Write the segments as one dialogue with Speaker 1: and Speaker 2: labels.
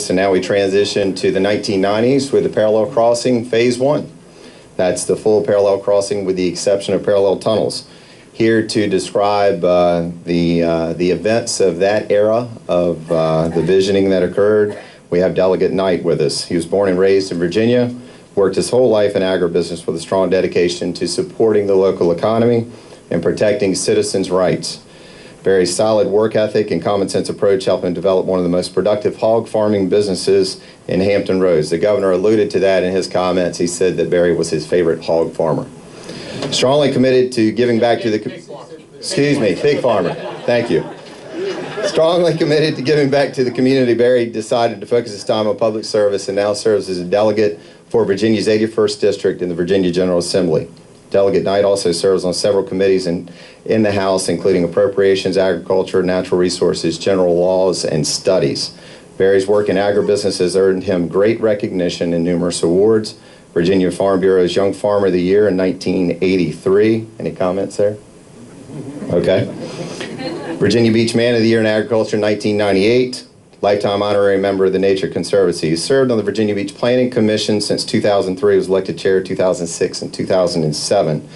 Speaker 1: service, and now we transition to the 1990s with the parallel crossing phase 1. That's the full parallel crossing with the exception of parallel tunnels. Here to describe the events of that era of the visioning that occurred, we have Delegate Knight with us. He was born and raised in Virginia, worked his whole life in agribusiness with a strong dedication to supporting the local economy and protecting citizens' rights. Very solid work ethic and common sense approach helped him develop one of the most productive hog farming businesses in Hampton Roads. The governor alluded to that in his comments. He said that Barry was his favorite hog farmer. Strongly committed to giving back to the pig farmer. Thank you. Strongly committed to giving back to the community, Barry decided to focus his time on public service and now serves as a delegate for Virginia's 81st District in the Virginia General Assembly. Delegate Knight also serves on several committees in the House, including Appropriations, Agriculture, Natural Resources, General Laws, and Studies. Barry's work in agribusiness has earned him great recognition and numerous awards. Virginia Farm Bureau's Young Farmer of the Year in 1983. Any comments there? Okay. Virginia Beach Man of the Year in Agriculture in 1998. Lifetime honorary member of the Nature Conservancy. He served on the Virginia Beach Planning Commission since 2003. He was elected chair in 2006 and 2007.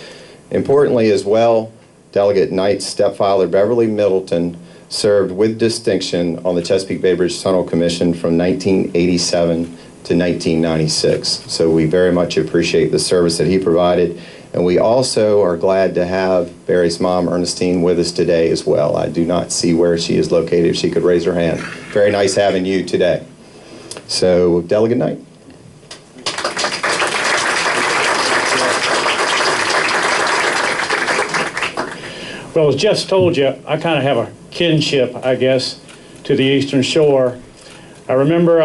Speaker 1: Importantly as well, Delegate Knight's stepfather, Beverly Middleton, served with distinction on the Chesapeake Bay Bridge Tunnel Commission from 1987 to 1996. So we very much appreciate the service that he provided. And we also are glad to have Barry's mom, Ernestine, with us today as well. I do not see where she is located. If she could raise her hand. Very nice having you today. So, Delegate Knight.
Speaker 2: Well, as Jeff told you, I kind of have a kinship, I guess, to the Eastern Shore. I remember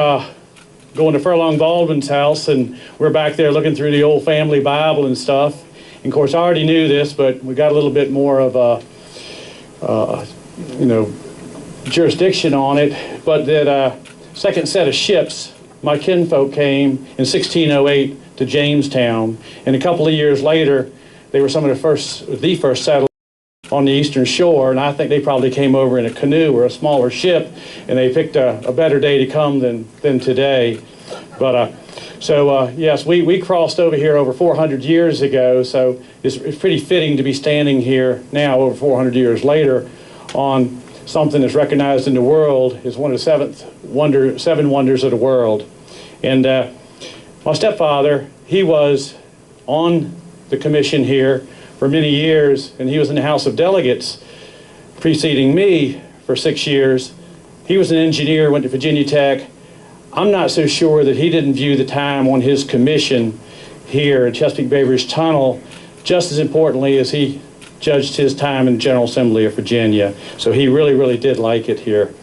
Speaker 2: going to Furlong Baldwin's house, and we're back there looking through the old family Bible and stuff. And of course, I already knew this, but we got a little bit more of a, jurisdiction on it. But that second set of ships, my kinfolk came in 1608 to Jamestown, and a couple of years later, they were some of the first settlers on the Eastern Shore, and I think they probably came over in a canoe or a smaller ship, and they picked a better day to come than today. But yes, we crossed over here over 400 years ago, so it's pretty fitting to be standing here now over 400 years later on something that's recognized in the world as one of the seven wonders of the world. And my stepfather, he was on the commission here for many years, and he was in the House of Delegates preceding me for 6 years. He was an engineer, went to Virginia Tech. I'm not so sure that he didn't view the time on his commission here at Chesapeake Bay Bridge Tunnel just as importantly as he judged his time in the General Assembly of Virginia. So he really, really did like it here.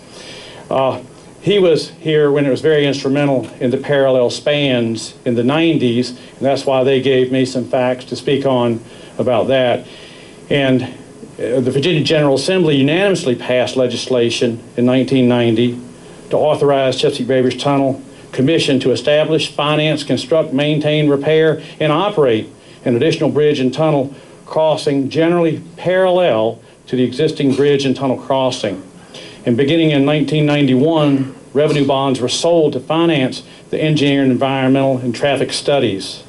Speaker 2: He was here when it was very instrumental in the parallel spans in the 90s, and that's why they gave me some facts to speak on about that. And the Virginia General Assembly unanimously passed legislation in 1990 to authorize Chesapeake Bay Bridge Tunnel Commission to establish, finance, construct, maintain, repair, and operate an additional bridge and tunnel crossing generally parallel to the existing bridge and tunnel crossing. And beginning in 1991, revenue bonds were sold to finance the engineering, environmental, and traffic studies.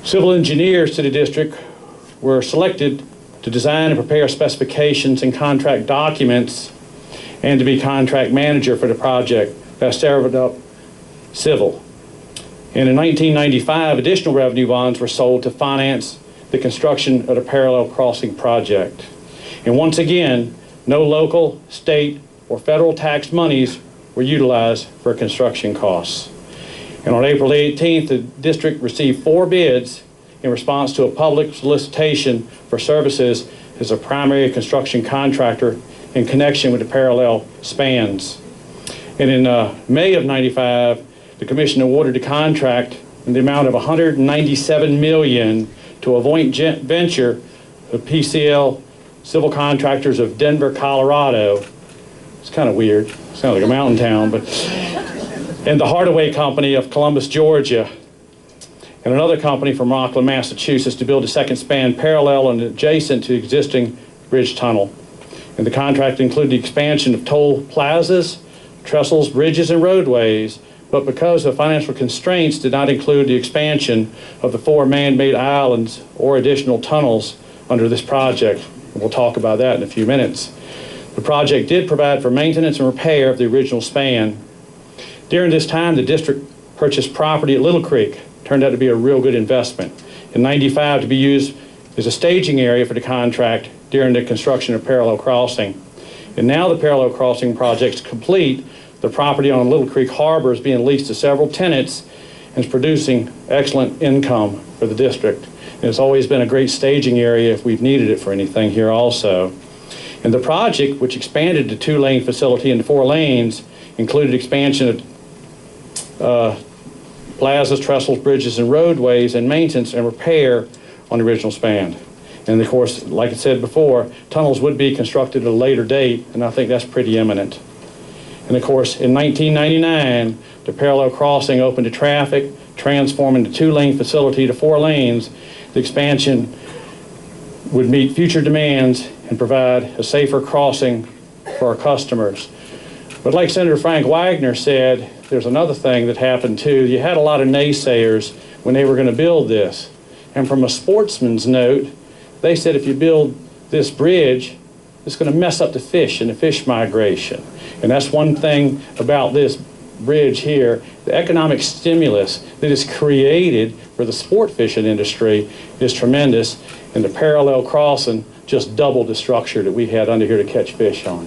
Speaker 2: Civil engineers to the district were selected to design and prepare specifications and contract documents and to be contract manager for the project. That's served up civil. And in 1995, additional revenue bonds were sold to finance the construction of the parallel crossing project. And once again, no local, state, or federal tax monies were utilized for construction costs. And on April 18th, the district received 4 bids in response to a public solicitation for services as a primary construction contractor in connection with the parallel spans. And in May of '95, the commission awarded a contract in the amount of $197 million to a joint venture of PCL Civil Contractors of Denver, Colorado. It's kind of weird. Sounds like a mountain town, but and the Hardaway Company of Columbus, Georgia, and another company from Rockland, Massachusetts, to build a second span parallel and adjacent to the existing bridge tunnel. And the contract included the expansion of toll plazas, trestles, bridges, and roadways, but because of financial constraints did not include the expansion of the 4 man-made islands or additional tunnels under this project. We'll talk about that in a few minutes. The project did provide for maintenance and repair of the original span. During this time, the district purchased property at Little Creek. Turned out to be a real good investment. In '95, to be used as a staging area for the contract during the construction of Parallel Crossing. And now the Parallel Crossing project's complete. The property on Little Creek Harbor is being leased to several tenants and is producing excellent income for the district. And it's always been a great staging area if we've needed it for anything here also. And the project, which expanded the 2-lane facility into 4 lanes, included expansion of plazas, trestles, bridges, and roadways, and maintenance and repair on the original span. And of course, like I said before, tunnels would be constructed at a later date, and I think that's pretty imminent. And of course, in 1999, the Parallel Crossing opened to traffic, transforming the 2-lane facility to 4 lanes. The expansion would meet future demands and provide a safer crossing for our customers. But like Senator Frank Wagner said, there's another thing that happened too. You had a lot of naysayers when they were going to build this. And from a sportsman's note, they said if you build this bridge, it's going to mess up the fish and the fish migration. And that's one thing about this bridge here. The economic stimulus that is created for the sport fishing industry is tremendous. And the Parallel Crossing just doubled the structure that we had under here to catch fish on.